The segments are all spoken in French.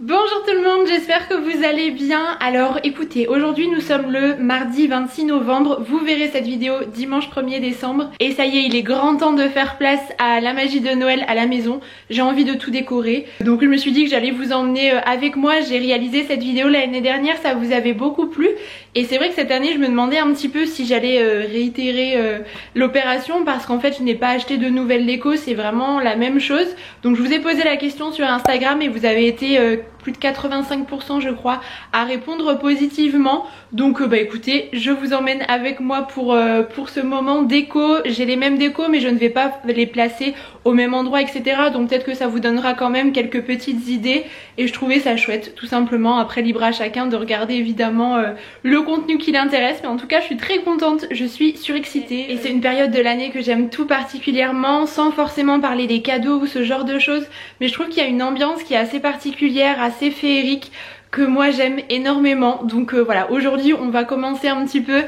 Bonjour tout le monde, j'espère que vous allez bien. Alors écoutez, aujourd'hui nous sommes le mardi 26 novembre, vous verrez cette vidéo dimanche 1er décembre. Et ça y est, il est grand temps de faire place à la magie de Noël à la maison. J'ai envie de tout décorer. Donc je me suis dit que j'allais vous emmener avec moi. J'ai réalisé cette vidéo l'année dernière, ça vous avait beaucoup plu. Et c'est vrai que cette année je me demandais un petit peu si j'allais réitérer l'opération, parce qu'en fait je n'ai pas acheté de nouvelles déco, c'est vraiment la même chose. Donc je vous ai posé la question sur Instagram et vous avez été plus de 85% je crois à répondre positivement. Donc bah écoutez, je vous emmène avec moi pour ce moment déco. J'ai les mêmes décos mais je ne vais pas les placer au même endroit, etc. Donc peut-être que ça vous donnera quand même quelques petites idées. Et je trouvais ça chouette tout simplement. Après libre à chacun de regarder évidemment le contenu qui l'intéresse. Mais en tout cas je suis très contente, je suis surexcitée. Et c'est une période de l'année que j'aime tout particulièrement, sans forcément parler des cadeaux ou ce genre de choses. Mais je trouve qu'il y a une ambiance qui est assez particulière, assez féerique, que moi j'aime énormément. Donc voilà, aujourd'hui on va commencer un petit peu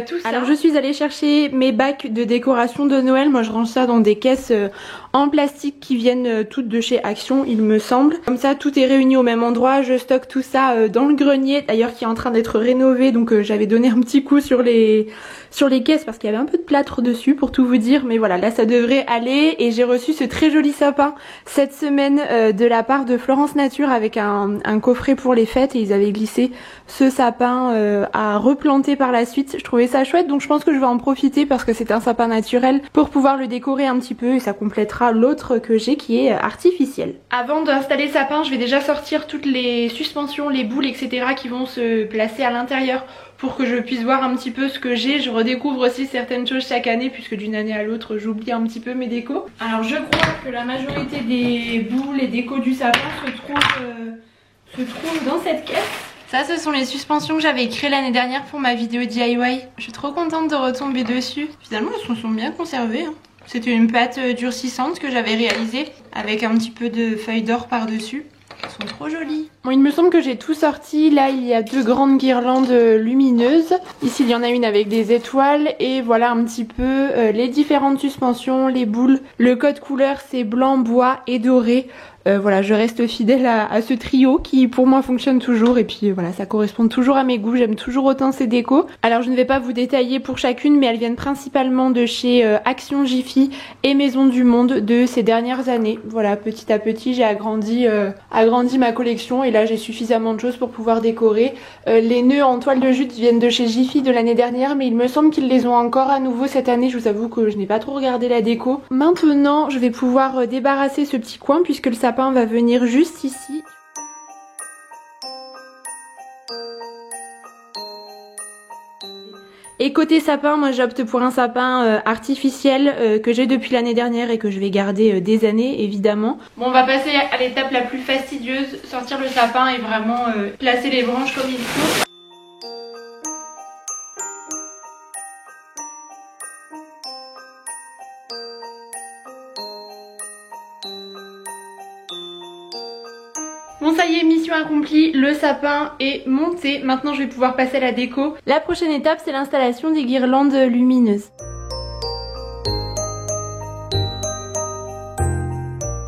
tout ça. Alors je suis allée chercher mes bacs de décoration de Noël. Moi je range ça dans des caisses en plastique qui viennent toutes de chez Action il me semble. Comme ça tout est réuni au même endroit. Je stocke tout ça dans le grenier d'ailleurs qui est en train d'être rénové. Donc j'avais donné un petit coup sur les caisses parce qu'il y avait un peu de plâtre dessus pour tout vous dire. Mais voilà, là ça devrait aller. Et j'ai reçu ce très joli sapin cette semaine de la part de Florence Nature avec un coffret pour les fêtes. Et ils avaient glissé ce sapin à replanter par la suite. Je trouvais ça chouette, donc je pense que je vais en profiter parce que c'est un sapin naturel pour pouvoir le décorer un petit peu. Et ça complétera l'autre que j'ai qui est artificiel. Avant d'installer le sapin, je vais déjà sortir toutes les suspensions, les boules, etc. qui vont se placer à l'intérieur pour que je puisse voir un petit peu ce que j'ai. Je redécouvre aussi certaines choses chaque année puisque d'une année à l'autre j'oublie un petit peu mes décos. Alors je crois que la majorité des boules et décos du sapin se trouvent dans cette caisse. Ça, ce sont les suspensions que j'avais créées l'année dernière pour ma vidéo DIY. Je suis trop contente de retomber dessus. Finalement elles se sont bien conservées hein. C'était une pâte durcissante que j'avais réalisée avec un petit peu de feuilles d'or par dessus. Elles sont trop jolies. Bon, il me semble que j'ai tout sorti. Là il y a deux grandes guirlandes lumineuses. Ici il y en a une avec des étoiles. Et voilà un petit peu les différentes suspensions, les boules. Le code couleur c'est blanc, bois et doré. Voilà, je reste fidèle à ce trio qui pour moi fonctionne toujours. Et puis voilà, ça correspond toujours à mes goûts. J'aime toujours autant ces décos. Alors je ne vais pas vous détailler pour chacune, mais elles viennent principalement de chez Action Jiffy et Maison du Monde de ces dernières années. Voilà, petit à petit j'ai agrandi ma collection. Et là j'ai suffisamment de choses pour pouvoir décorer. Les nœuds en toile de jute viennent de chez Jiffy de l'année dernière, mais il me semble qu'ils les ont encore à nouveau cette année. Je vous avoue que je n'ai pas trop regardé la déco. Maintenant je vais pouvoir débarrasser ce petit coin puisque le sapin va venir juste ici. Et côté sapin, moi j'opte pour un sapin artificiel que j'ai depuis l'année dernière et que je vais garder des années évidemment. Bon, on va passer à l'étape la plus fastidieuse, sortir le sapin et vraiment placer les branches comme il faut. Bon ça y est, mission accomplie, le sapin est monté. Maintenant je vais pouvoir passer à la déco. La prochaine étape c'est l'installation des guirlandes lumineuses.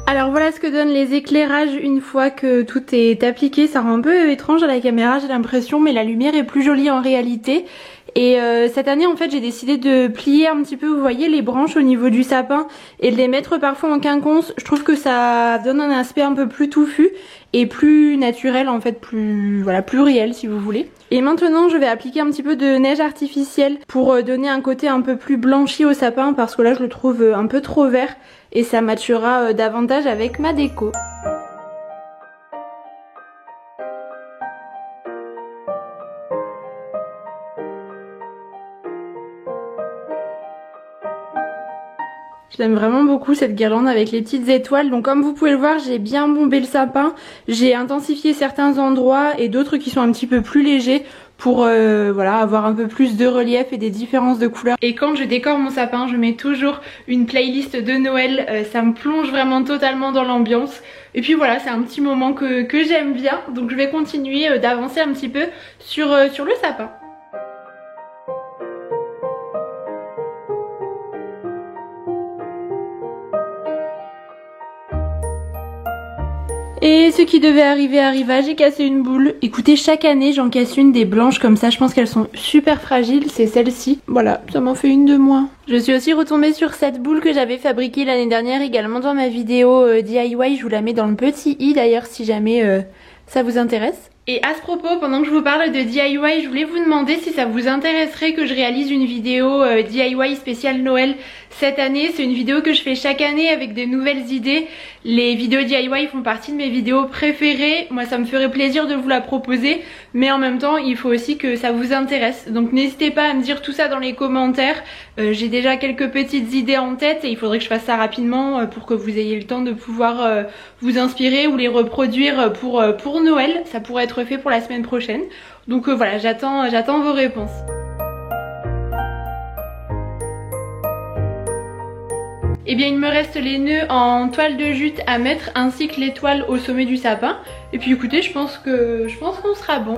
Alors voilà ce que donnent les éclairages une fois que tout est appliqué. Ça rend un peu étrange à la caméra j'ai l'impression, mais la lumière est plus jolie en réalité. Et cette année en fait j'ai décidé de plier un petit peu, vous voyez, les branches au niveau du sapin et de les mettre parfois en quinconce. Je trouve que ça donne un aspect un peu plus touffu et plus naturel en fait, plus réel si vous voulez. Et maintenant je vais appliquer un petit peu de neige artificielle pour donner un côté un peu plus blanchi au sapin parce que là je le trouve un peu trop vert et ça matchera davantage avec ma déco. J'aime vraiment beaucoup cette guirlande avec les petites étoiles. Donc comme vous pouvez le voir, j'ai bien bombé le sapin. J'ai intensifié certains endroits et d'autres qui sont un petit peu plus légers pour voilà, avoir un peu plus de relief et des différences de couleurs. Et quand je décore mon sapin, je mets toujours une playlist de Noël. Ça me plonge vraiment totalement dans l'ambiance. Et puis voilà, c'est un petit moment que j'aime bien. Donc je vais continuer d'avancer un petit peu sur le sapin. Et ce qui devait arriver arriva, j'ai cassé une boule. Écoutez, chaque année j'en casse une des blanches comme ça, je pense qu'elles sont super fragiles, c'est celle-ci. Voilà, ça m'en fait une de moins. Je suis aussi retombée sur cette boule que j'avais fabriquée l'année dernière également dans ma vidéo DIY, je vous la mets dans le petit i d'ailleurs si jamais ça vous intéresse. Et à ce propos, pendant que je vous parle de DIY, je voulais vous demander si ça vous intéresserait que je réalise une vidéo DIY spéciale Noël cette année. C'est une vidéo que je fais chaque année avec des nouvelles idées. Les vidéos DIY font partie de mes vidéos préférées. Moi, ça me ferait plaisir de vous la proposer, mais en même temps, il faut aussi que ça vous intéresse. Donc n'hésitez pas à me dire tout ça dans les commentaires. J'ai déjà quelques petites idées en tête et il faudrait que je fasse ça rapidement pour que vous ayez le temps de pouvoir vous inspirer ou les reproduire pour Noël. Ça pourrait être fait pour la semaine prochaine. Donc voilà, j'attends vos réponses. Et bien il me reste les nœuds en toile de jute à mettre ainsi que l'étoile au sommet du sapin. Et puis écoutez, je pense qu'on sera bon.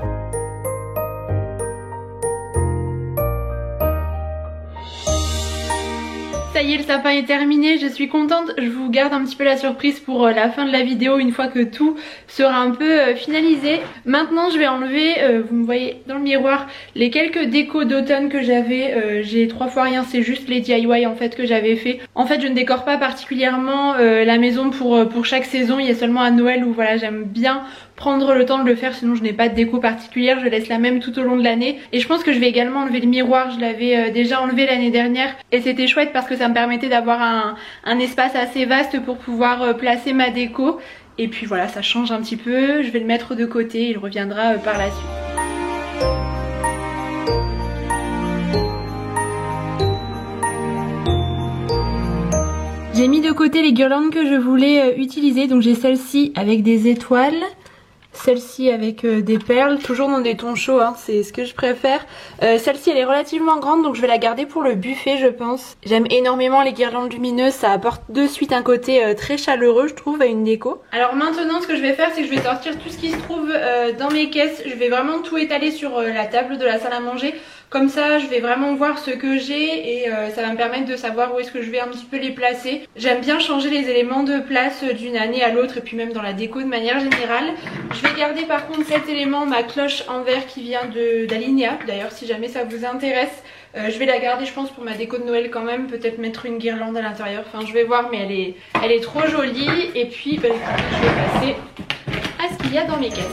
Ça y est, le sapin est terminé, je suis contente. Je vous garde un petit peu la surprise pour la fin de la vidéo une fois que tout sera un peu finalisé. Maintenant je vais enlever, vous me voyez dans le miroir, les quelques décos d'automne que j'avais. J'ai 3 fois rien, c'est juste les DIY en fait que j'avais fait. En fait je ne décore pas particulièrement la maison pour chaque saison, il y a seulement à Noël où voilà j'aime bien prendre le temps de le faire, sinon je n'ai pas de déco particulière, je laisse la même tout au long de l'année. Et je pense que je vais également enlever le miroir, je l'avais déjà enlevé l'année dernière et c'était chouette parce que ça me permettait d'avoir un espace assez vaste pour pouvoir placer ma déco. Et puis voilà, ça change un petit peu, je vais le mettre de côté, il reviendra par la suite. J'ai mis de côté les guirlandes que je voulais utiliser, donc j'ai celle-ci avec des étoiles. Celle-ci avec des perles, toujours dans des tons chauds, hein, c'est ce que je préfère. Celle-ci elle est relativement grande donc je vais la garder pour le buffet je pense. J'aime énormément les guirlandes lumineuses, ça apporte de suite un côté très chaleureux je trouve à une déco. Alors maintenant ce que je vais faire c'est que je vais sortir tout ce qui se trouve dans mes caisses. Je vais vraiment tout étaler sur la table de la salle à manger. Comme ça je vais vraiment voir ce que j'ai et ça va me permettre de savoir où est-ce que je vais un petit peu les placer. J'aime bien changer les éléments de place d'une année à l'autre et puis même dans la déco de manière générale. Je vais garder par contre cet élément, ma cloche en verre qui vient d'Alinea. D'ailleurs si jamais ça vous intéresse, je vais la garder je pense pour ma déco de Noël quand même. Peut-être mettre une guirlande à l'intérieur, enfin je vais voir mais elle est trop jolie. Et puis bah, je vais passer à ce qu'il y a dans mes caisses.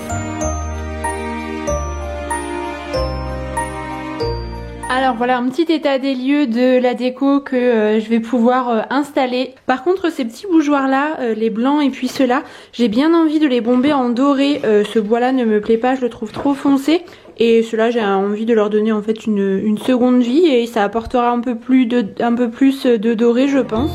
Alors voilà un petit état des lieux de la déco que je vais pouvoir installer. Par contre ces petits bougeoirs là, les blancs et puis ceux-là, j'ai bien envie de les bomber en doré. Ce bois là ne me plaît pas, je le trouve trop foncé. Et ceux-là j'ai envie de leur donner en fait une seconde vie et ça apportera un peu plus de doré je pense.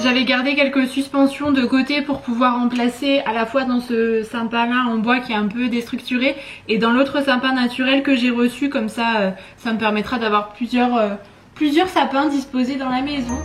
J'avais gardé quelques suspensions de côté pour pouvoir en placer à la fois dans ce sapin là en bois qui est un peu déstructuré et dans l'autre sapin naturel que j'ai reçu, comme ça ça me permettra d'avoir plusieurs sapins disposés dans la maison.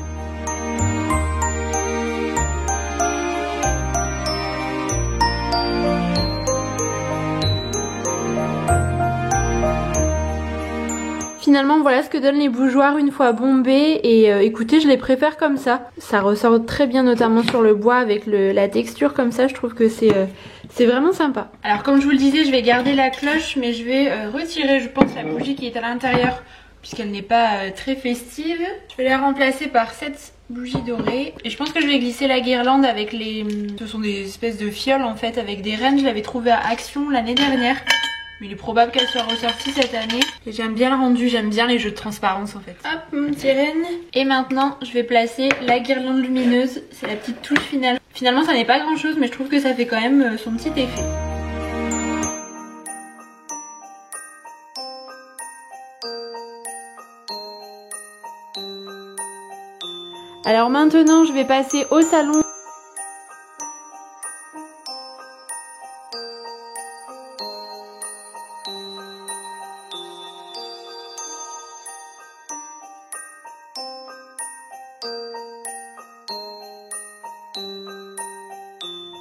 Finalement voilà ce que donnent les bougeoirs une fois bombés et écoutez je les préfère comme ça. Ça ressort très bien notamment sur le bois avec la texture comme ça, je trouve que c'est vraiment sympa. Alors comme je vous le disais je vais garder la cloche mais je vais retirer je pense la bougie qui est à l'intérieur puisqu'elle n'est pas très festive. Je vais la remplacer par cette bougie dorée et je pense que je vais glisser la guirlande avec ce sont des espèces de fioles en fait avec des rennes, je l'avais trouvé à Action l'année dernière. Mais il est probable qu'elle soit ressortie cette année. Et j'aime bien le rendu, j'aime bien les jeux de transparence en fait. Hop, mon petit renne. Et maintenant, je vais placer la guirlande lumineuse. C'est la petite touche finale. Finalement, ça n'est pas grand chose, mais je trouve que ça fait quand même son petit effet. Alors maintenant, je vais passer au salon.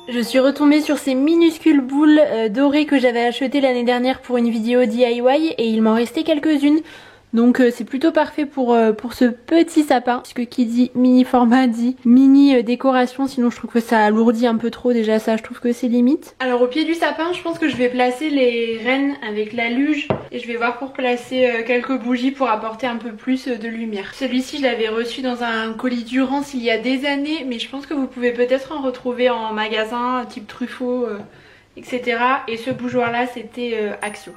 Je suis retombée sur ces minuscules boules dorées que j'avais achetées l'année dernière pour une vidéo DIY et il m'en restait quelques-unes. Donc c'est plutôt parfait pour ce petit sapin, puisque qui dit mini format dit mini décoration, sinon je trouve que ça alourdit un peu trop, déjà ça je trouve que c'est limite. Alors au pied du sapin je pense que je vais placer les rennes avec la luge et je vais voir pour placer quelques bougies pour apporter un peu plus de lumière. Celui-ci je l'avais reçu dans un colis Durance il y a des années, mais je pense que vous pouvez peut-être en retrouver en magasin type Truffaut, etc. Et ce bougeoir là c'était Axio.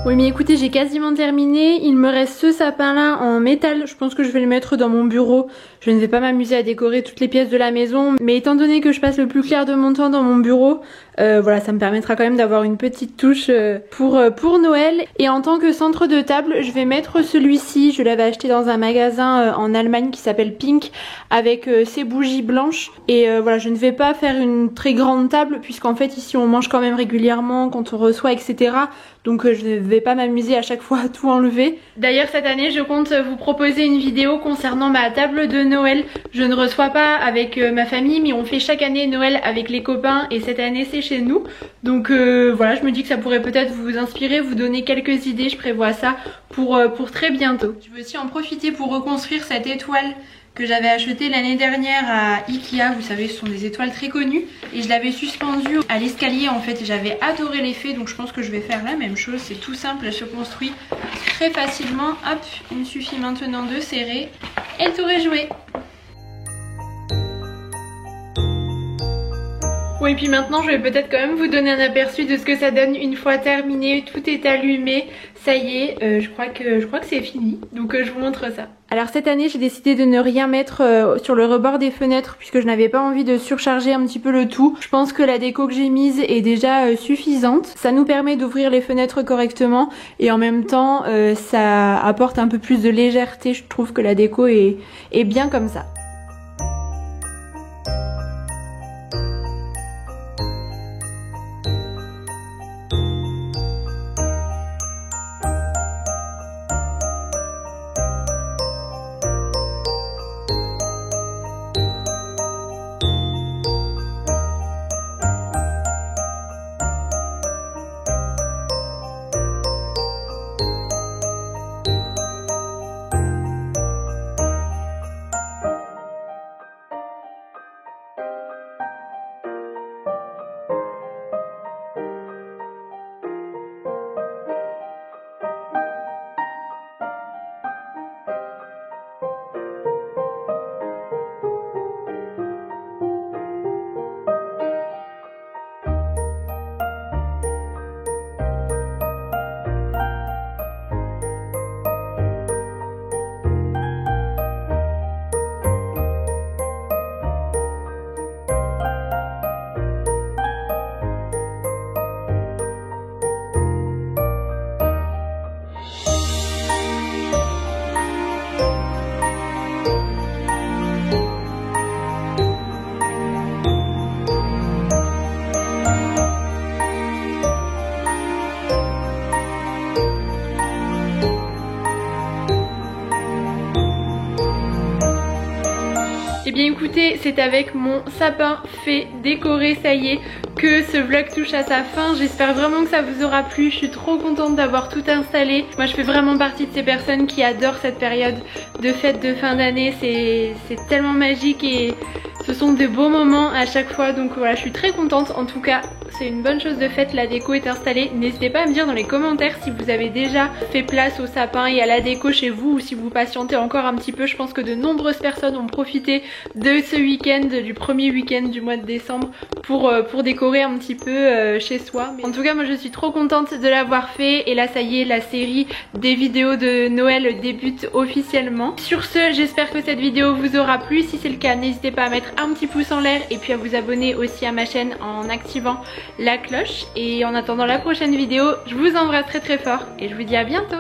Oui mais écoutez, j'ai quasiment terminé, il me reste ce sapin là en métal, je pense que je vais le mettre dans mon bureau. Je ne vais pas m'amuser à décorer toutes les pièces de la maison, mais étant donné que je passe le plus clair de mon temps dans mon bureau, voilà, ça me permettra quand même d'avoir une petite touche pour Noël. Et en tant que centre de table, je vais mettre celui-ci, je l'avais acheté dans un magasin en Allemagne qui s'appelle Pink, avec ses bougies blanches. Et voilà, je ne vais pas faire une très grande table, puisqu'en fait ici on mange quand même régulièrement quand on reçoit, etc. Donc je ne vais pas m'amuser à chaque fois à tout enlever. D'ailleurs cette année je compte vous proposer une vidéo concernant ma table de Noël. Je ne reçois pas avec ma famille, mais on fait chaque année Noël avec les copains et cette année c'est chez nous. Donc voilà, je me dis que ça pourrait peut-être vous inspirer, vous donner quelques idées, je prévois ça pour très bientôt. Je veux aussi en profiter pour reconstruire cette étoile que j'avais acheté l'année dernière à Ikea, vous savez ce sont des étoiles très connues, et je l'avais suspendue à l'escalier en fait, et j'avais adoré l'effet, donc je pense que je vais faire la même chose. C'est tout simple, elle se construit très facilement, hop, il me suffit maintenant de serrer et le tour est joué. Bon et puis maintenant je vais peut-être quand même vous donner un aperçu de ce que ça donne une fois terminé, tout est allumé, ça y est, je crois que c'est fini, donc je vous montre ça. Alors cette année j'ai décidé de ne rien mettre sur le rebord des fenêtres puisque je n'avais pas envie de surcharger un petit peu le tout. Je pense que la déco que j'ai mise est déjà suffisante. Ça nous permet d'ouvrir les fenêtres correctement et en même temps ça apporte un peu plus de légèreté. Je trouve que la déco est bien comme ça. Et bien écoutez, c'est avec mon sapin fait, décoré, ça y est, que ce vlog touche à sa fin. J'espère vraiment que ça vous aura plu, je suis trop contente d'avoir tout installé. Moi je fais vraiment partie de ces personnes qui adorent cette période de fête de fin d'année, c'est tellement magique et ce sont de beaux moments à chaque fois, donc voilà, je suis très contente. En tout cas, c'est une bonne chose de fait, la déco est installée. N'hésitez pas à me dire dans les commentaires si vous avez déjà fait place au sapin et à la déco chez vous ou si vous patientez encore un petit peu. Je pense que de nombreuses personnes ont profité de ce week-end, du premier week-end du mois de décembre pour décorer un petit peu chez soi. Mais en tout cas, moi je suis trop contente de l'avoir fait et là ça y est, la série des vidéos de Noël débute officiellement. Sur ce, j'espère que cette vidéo vous aura plu. Si c'est le cas, n'hésitez pas à mettre un petit pouce en l'air et puis à vous abonner aussi à ma chaîne en activant la cloche. Et en attendant la prochaine vidéo, je vous embrasse très très fort et je vous dis à bientôt.